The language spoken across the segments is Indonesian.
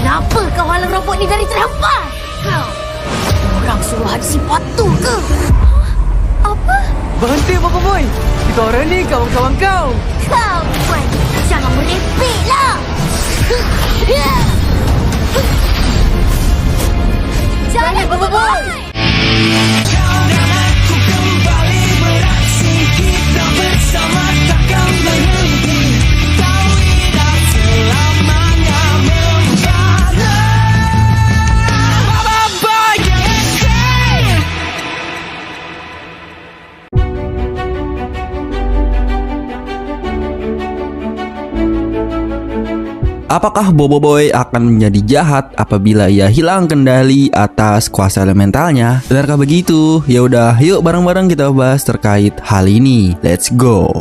Kenapa kau halang robot ni dari terhempas? Kau orang suruhan si Batu ke? Apa? Berhenti Bobo Boy. Kita orang ni kawan-kawan kau. Kau Tuan, jangan merepeklah. Jangan Bobo Boy. Kau dan aku kembali beraksi, kita bersama takkan berhenti. Kau tidak selamanya membara. Apakah Bobo Boy akan menjadi jahat apabila ia hilang kendali atas kuasa elementalnya? Benarkah begitu? Ya udah, yuk bareng-bareng kita bahas terkait hal ini. Let's go.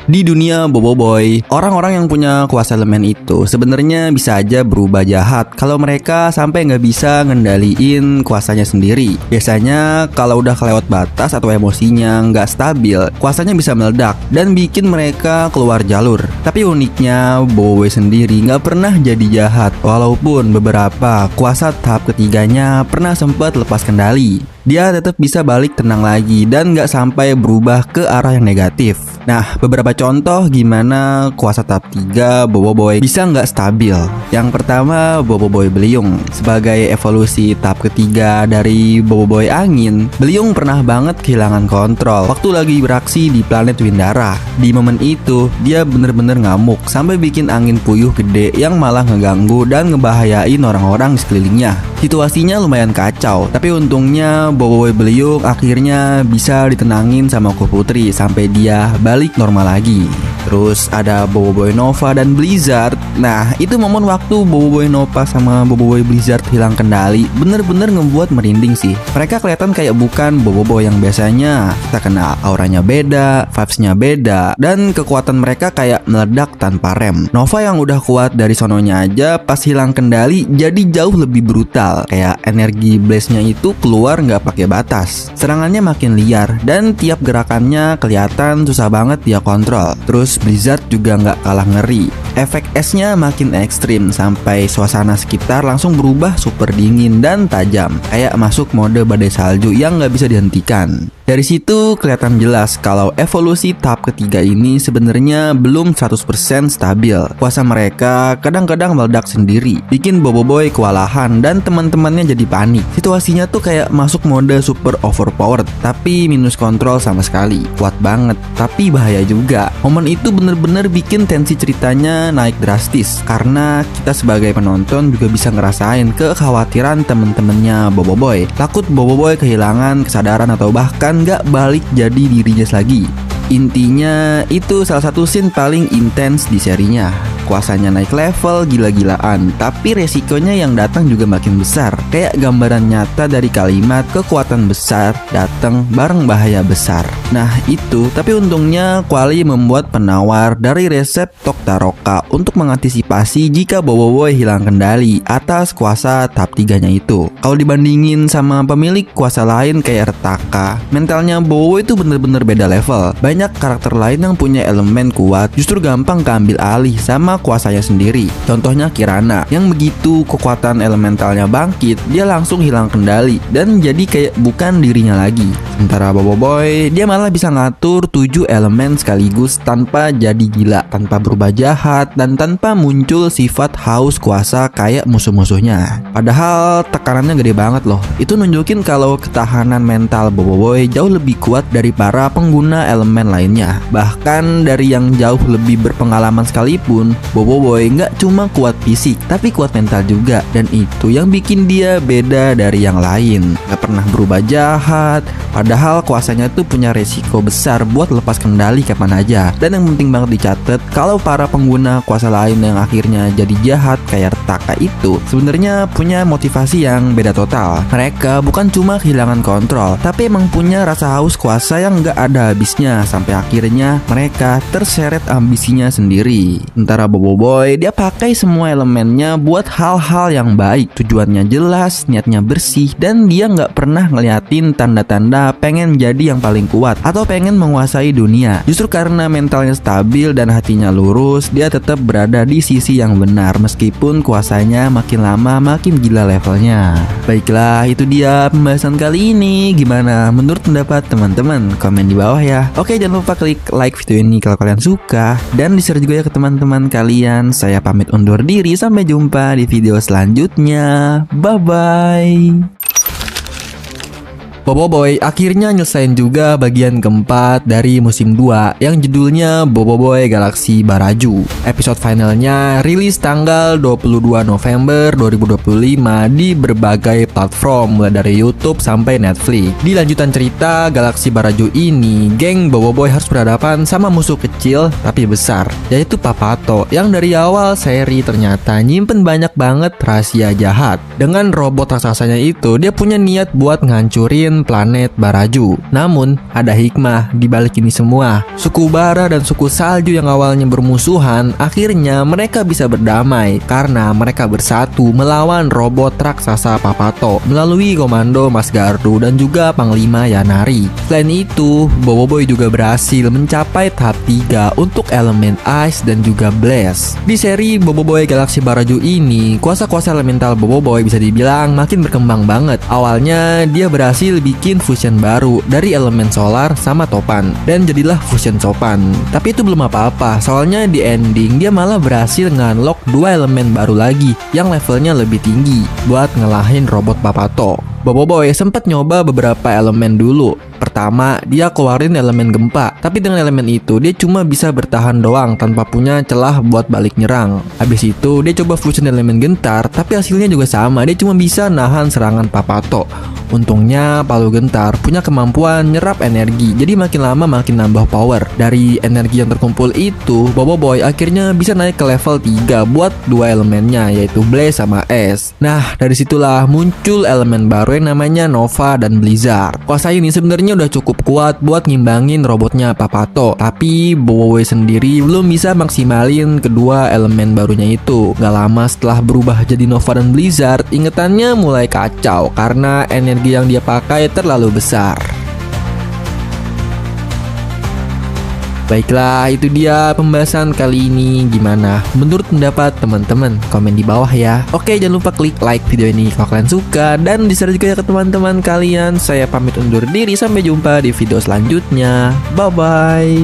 Di dunia Bobo Boy, orang-orang yang punya kuasa elemen itu sebenarnya bisa aja berubah jahat kalau mereka sampai nggak bisa ngendaliin kuasanya sendiri. Biasanya kalau udah kelewat batas atau emosinya nggak stabil, kuasanya bisa meledak dan bikin mereka keluar jalur. Tapi uniknya Bobo Boy sendiri nggak pernah jadi jahat, walaupun beberapa kuasa tahap ketiganya pernah sempat lepas kendali. Dia tetap bisa balik tenang lagi dan nggak sampai berubah ke arah yang negatif. Nah, beberapa contoh gimana kuasa tahap 3 Bobo Boy bisa nggak stabil. Yang pertama, Bobo Boy Beliung. Sebagai evolusi tahap ketiga dari Bobo Boy Angin, Beliung pernah banget kehilangan kontrol waktu lagi beraksi di planet Windara. Di momen itu, dia bener-bener ngamuk sampai bikin angin puyuh gede yang malah ngeganggu dan ngebahayain orang-orang di sekelilingnya. Situasinya lumayan kacau, tapi untungnya Bobo Boy Beliung akhirnya bisa ditenangin sama Ku Putri sampai dia balik normal lagi. Terus ada Bobo Boy Nova dan Blizzard. Nah, itu momen waktu Bobo Boy Nova sama Bobo Boy Blizzard hilang kendali bener-bener ngebuat merinding sih. Mereka kelihatan kayak bukan Bobo Boy yang biasanya. Kita kenal auranya beda, vibes-nya beda, dan kekuatan mereka kayak meledak tanpa rem. Nova yang udah kuat dari sononya aja pas hilang kendali jadi jauh lebih brutal. Kayak energi blaze-nya itu keluar nggak pakai batas. Serangannya makin liar dan tiap gerakannya kelihatan susah banget dia kontrol. Terus Blizzard juga nggak kalah ngeri. Efek esnya makin ekstrim sampai suasana sekitar langsung berubah super dingin dan tajam, kayak masuk mode badai salju yang nggak bisa dihentikan. Dari situ kelihatan jelas kalau evolusi tahap ketiga ini sebenarnya belum 100% stabil. Kuasa mereka kadang-kadang meledak sendiri, bikin Bobo Boy kewalahan dan teman-temannya jadi panik. Situasinya tuh kayak masuk mode super overpowered, tapi minus kontrol sama sekali. Kuat banget, tapi bahaya juga. Momen itu bener-bener bikin tensi ceritanya naik drastis, karena kita sebagai penonton juga bisa ngerasain kekhawatiran temen-temennya Bobo Boy. Takut Bobo Boy kehilangan kesadaran atau bahkan nggak balik jadi dirinya lagi. Intinya itu salah satu scene paling intens di serinya. Kuasanya naik level gila-gilaan, tapi resikonya yang datang juga makin besar. Kayak gambaran nyata dari kalimat kekuatan besar datang bareng bahaya besar. Nah itu, tapi untungnya Quali membuat penawar dari resep Toktaroka untuk mengantisipasi jika Bobo Boy hilang kendali atas kuasa tahap 3-nya itu. Kalau dibandingin sama pemilik kuasa lain kayak Retaka, mentalnya Bobo Boy itu bener-bener beda level. Banyak karakter lain yang punya elemen kuat justru gampang keambil alih sama kuasanya sendiri. Contohnya Kirana, yang begitu kekuatan elementalnya bangkit, dia langsung hilang kendali dan jadi kayak bukan dirinya lagi. Sementara Bobo Boy, dia malah bisa ngatur 7 elemen sekaligus tanpa jadi gila, tanpa berubah jahat, dan tanpa muncul sifat haus kuasa kayak musuh-musuhnya. Padahal tekanannya gede banget loh. Itu nunjukin kalau ketahanan mental Bobo Boy jauh lebih kuat dari para pengguna elemen lainnya. Bahkan dari yang jauh lebih berpengalaman sekalipun, Bobo Boy nggak cuma kuat fisik, tapi kuat mental juga. Dan itu yang bikin dia beda dari yang lain. Gak pernah berubah jahat, padahal kuasanya tuh punya resiko besar buat lepas kendali kapan aja. Dan yang penting banget dicatat, kalau para pengguna kuasa lain yang akhirnya jadi jahat kayak Retaka itu sebenarnya punya motivasi yang beda total. Mereka bukan cuma kehilangan kontrol, tapi emang punya rasa haus kuasa yang gak ada habisnya sampai akhirnya mereka terseret ambisinya sendiri. Sementara Bobo Boy dia pakai semua elemennya buat hal-hal yang baik. Tujuannya jelas, niatnya bersih, dan dia nggak pernah ngeliatin tanda-tanda pengen jadi yang paling kuat atau pengen menguasai dunia. Justru karena mentalnya stabil dan hatinya lurus, dia tetap berada di sisi yang benar meskipun kuasanya makin lama makin gila levelnya. Baiklah, itu dia pembahasan kali ini. Gimana menurut pendapat teman-teman? Komen di bawah ya. Oke, jangan lupa klik like video ini kalau kalian suka, dan di-share juga ya ke teman-teman kalian. Saya pamit undur diri, sampai jumpa di video selanjutnya. Bye bye. Bobo Boy akhirnya nyelesain juga bagian keempat dari musim 2 yang judulnya Bobo Boy Galaksi Baraju. Episode finalnya rilis tanggal 22 November 2025 di berbagai platform mulai dari YouTube sampai Netflix. Di lanjutan cerita Galaksi Baraju ini, geng Bobo Boy harus berhadapan sama musuh kecil tapi besar, yaitu Papato, yang dari awal seri ternyata nyimpen banyak banget rahasia jahat. Dengan robot raksasanya itu, dia punya niat buat ngancurin planet Baraju. Namun, ada hikmah di balik ini semua. Suku bara dan suku salju yang awalnya bermusuhan, akhirnya mereka bisa berdamai karena mereka bersatu melawan robot raksasa Papato melalui komando Mas Gardu dan juga Panglima Yanari. Selain itu, Bobo Boy juga berhasil mencapai tahap 3 untuk elemen Ice dan juga Blaze. Di seri Bobo Boy Galaksi Baraju ini, kuasa-kuasa elemental Bobo Boy bisa dibilang makin berkembang banget. Awalnya, dia berhasil bikin fusion baru dari elemen solar sama topan, dan jadilah fusion sopan. Tapi itu belum apa-apa, soalnya di ending dia malah berhasil nge-unlock 2 elemen baru lagi yang levelnya lebih tinggi buat ngelahin robot Papato. Bobo Boy sempat nyoba beberapa elemen dulu. Pertama, dia keluarin elemen gempa, tapi dengan elemen itu dia cuma bisa bertahan doang tanpa punya celah buat balik nyerang. Habis itu dia coba fusion elemen gentar, tapi hasilnya juga sama, dia cuma bisa nahan serangan Papato. Untungnya Palu Gentar punya kemampuan nyerap energi, jadi makin lama makin nambah power. Dari energi yang terkumpul itu, Bobo Boy akhirnya bisa naik ke level 3 buat 2 elemennya, yaitu Blaze sama Es. Nah, dari situlah muncul elemen baru yang namanya Nova dan Blizzard. Kuasa ini sebenarnya udah cukup kuat buat ngimbangin robotnya Papato, tapi Bobo Boy sendiri belum bisa maksimalin kedua elemen barunya itu. Gak lama setelah berubah jadi Nova dan Blizzard, ingetannya mulai kacau karena energi yang dia pakai terlalu besar. Baiklah, itu dia pembahasan kali ini. Gimana menurut pendapat teman-teman? Komen di bawah ya. Oke, jangan lupa klik like video ini kalau kalian suka, dan di-share juga ya ke teman-teman kalian. Saya pamit undur diri, sampai jumpa di video selanjutnya. Bye bye.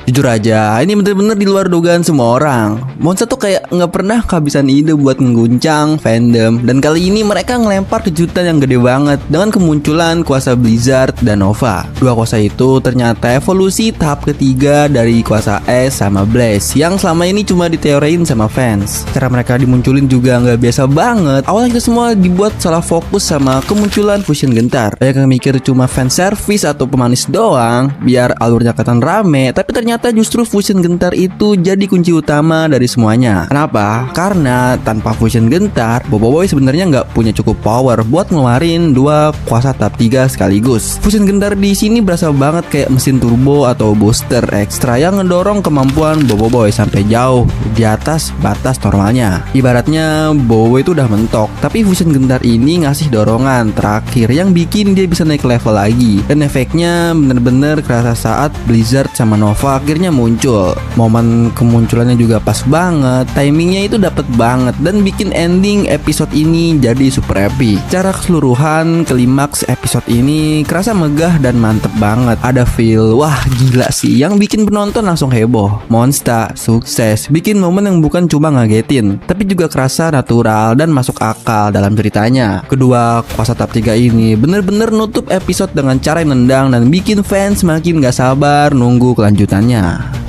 Jujur aja, ini bener-bener di luar dugaan semua orang. Monster tuh kayak nggak pernah kehabisan ide buat mengguncang fandom, dan kali ini mereka ngelempar kejutan yang gede banget dengan kemunculan kuasa Blizzard dan Nova. Dua kuasa itu ternyata evolusi tahap ketiga dari kuasa Es sama Blaze yang selama ini cuma diteorein sama fans. Cara mereka dimunculin juga nggak biasa banget. Awalnya kita semua dibuat salah fokus sama kemunculan fusion gentar. Banyak yang mikir cuma fan service atau pemanis doang biar alurnya kelihatan rame, tapi ternyata justru fusion gentar itu jadi kunci utama dari semuanya. Kenapa? Karena tanpa fusion gentar, Bobo Boy sebenarnya nggak punya cukup power buat ngeluarin 2 kuasa tahap 3 sekaligus. Fusion gentar di sini berasa banget kayak mesin turbo atau booster ekstra yang ngedorong kemampuan Bobo Boy sampai jauh di atas batas normalnya. Ibaratnya Bobo Boy itu udah mentok, tapi fusion gentar ini ngasih dorongan terakhir yang bikin dia bisa naik level lagi. Dan efeknya bener-bener kerasa saat Blizzard sama Nova akhirnya muncul. Momen kemunculannya juga pas banget, timingnya itu dapet banget, dan bikin ending episode ini jadi super epic. Secara keseluruhan, klimaks episode ini kerasa megah dan mantep banget. Ada feel, wah gila sih, yang bikin penonton langsung heboh. Monster sukses, bikin momen yang bukan cuma ngagetin, tapi juga kerasa natural dan masuk akal dalam ceritanya. Kedua kuasa tahap 3 ini bener-bener nutup episode dengan cara yang nendang dan bikin fans makin gak sabar nunggu kelanjutannya.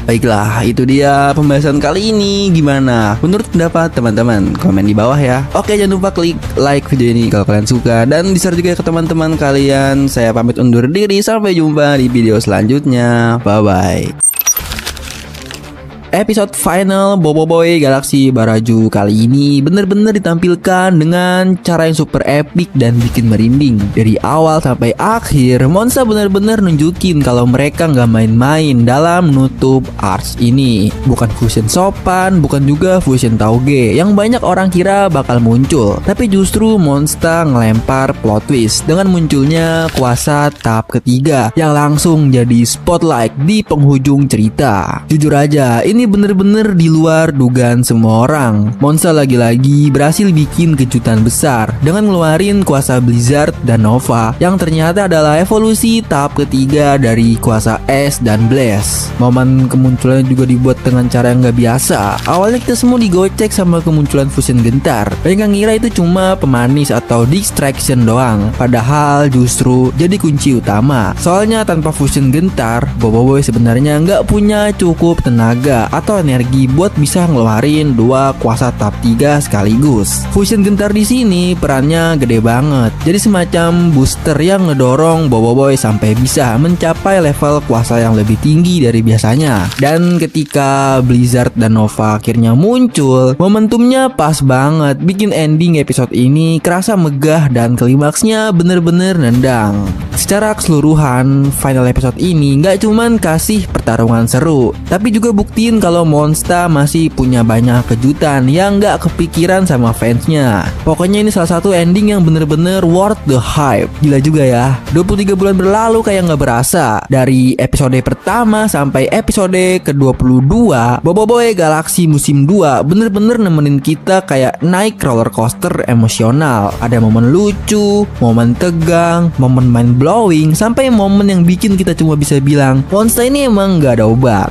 Baiklah, itu dia pembahasan kali ini. Gimana menurut pendapat teman-teman? Komen di bawah ya. Oke, jangan lupa klik like video ini kalau kalian suka, dan di-share juga ke teman-teman kalian. Saya pamit undur diri, sampai jumpa di video selanjutnya. Bye bye. Episode final Boboiboy Galaxy Baraju kali ini bener-bener ditampilkan dengan cara yang super epic dan bikin merinding. Dari awal sampai akhir, Monsta bener-bener nunjukin kalau mereka nggak main-main dalam menutup arcs ini. Bukan fusion sopan, bukan juga fusion tauge yang banyak orang kira bakal muncul. Tapi justru Monsta ngelempar plot twist dengan munculnya kuasa tahap ketiga yang langsung jadi spotlight di penghujung cerita. Jujur aja, ini bener-bener di luar dugaan semua orang. Monsta lagi-lagi berhasil bikin kejutan besar dengan ngeluarin kuasa Blizzard dan Nova yang ternyata adalah evolusi tahap ketiga dari kuasa Es dan Blaze. Momen kemunculannya juga dibuat dengan cara yang gak biasa. Awalnya kita semua digocek sama kemunculan fusion gentar. Banyak yang ngira itu cuma pemanis atau distraction doang, padahal justru jadi kunci utama. Soalnya tanpa fusion gentar, Boboiboy sebenarnya nggak punya cukup tenaga atau energi buat bisa ngeluarin dua kuasa tahap 3 sekaligus. Fusion gentar di sini perannya gede banget. Jadi semacam booster yang ngedorong Boboiboy sampai bisa mencapai level kuasa yang lebih tinggi dari biasanya. Dan ketika Blizzard dan Nova akhirnya muncul, momentumnya pas banget, bikin ending episode ini kerasa megah dan klimaksnya bener-bener nendang. Secara keseluruhan, final episode ini nggak cuman kasih pertarungan seru, tapi juga buktiin kalau Monsta masih punya banyak kejutan yang nggak kepikiran sama fansnya. Pokoknya ini salah satu ending yang bener-bener worth the hype. Gila juga ya, 23 bulan berlalu kayak nggak berasa. Dari episode pertama sampai episode ke-22, Boboiboy Galaxy musim 2 bener-bener nemenin kita kayak naik roller coaster emosional. Ada momen lucu, momen tegang, momen mind blowing, sampai momen yang bikin kita cuma bisa bilang Monsta ini emang gak ada obat.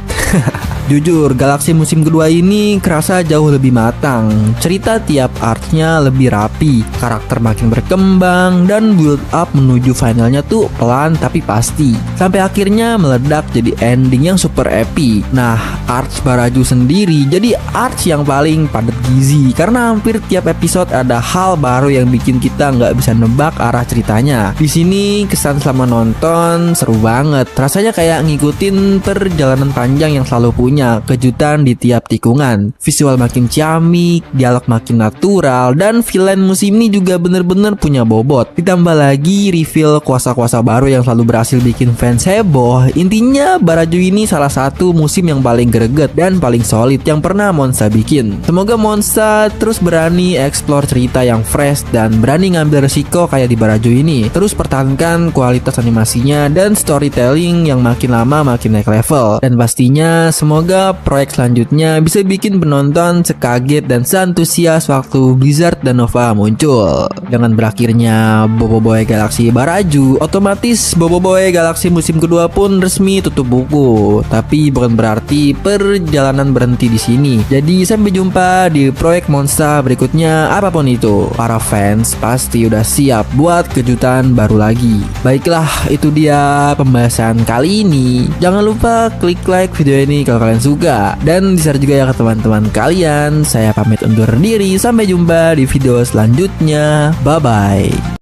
Jujur, Galaxy musim kedua ini kerasa jauh lebih matang. Cerita tiap arc-nya lebih rapi, karakter makin berkembang, dan build up menuju finalnya tuh pelan tapi pasti. Sampai akhirnya meledak jadi ending yang super epic. Nah, arc Baraju sendiri jadi arc yang paling padat gizi, karena hampir tiap episode ada hal baru yang bikin kita nggak bisa nebak arah ceritanya. Di sini kesan selama nonton seru banget. Rasanya kayak ngikutin perjalanan panjang yang selalu punya kejutan di tiap tikungan. Visual makin ciamik, dialog makin natural, dan villain musim ini juga bener-bener punya bobot. Ditambah lagi reveal kuasa-kuasa baru yang selalu berhasil bikin fans heboh. Intinya Baraju ini salah satu musim yang paling greget dan paling solid yang pernah Monsta bikin. Semoga Monsta terus berani explore cerita yang fresh dan berani ngambil resiko kayak di Baraju ini. Terus pertahankan kualitas animasinya dan storytelling yang makin lama makin naik level. Dan pastinya semoga proyek selanjutnya bisa bikin penonton sekaget dan seantusias waktu Blizzard dan Nova muncul. Dengan berakhirnya Boboiboy Galaxy Baraju, otomatis Boboiboy Galaxy musim kedua pun resmi tutup buku. Tapi bukan berarti perjalanan berhenti di sini. Jadi sampai jumpa di proyek Monsta berikutnya apapun itu. Para fans pasti udah siap buat kejutan baru lagi. Baiklah, itu dia pembahasan kali ini. Jangan lupa klik like video ini kalau kalian suka, dan di-share juga ya ke teman-teman kalian. Saya pamit undur diri, sampai jumpa di video selanjutnya. Bye bye.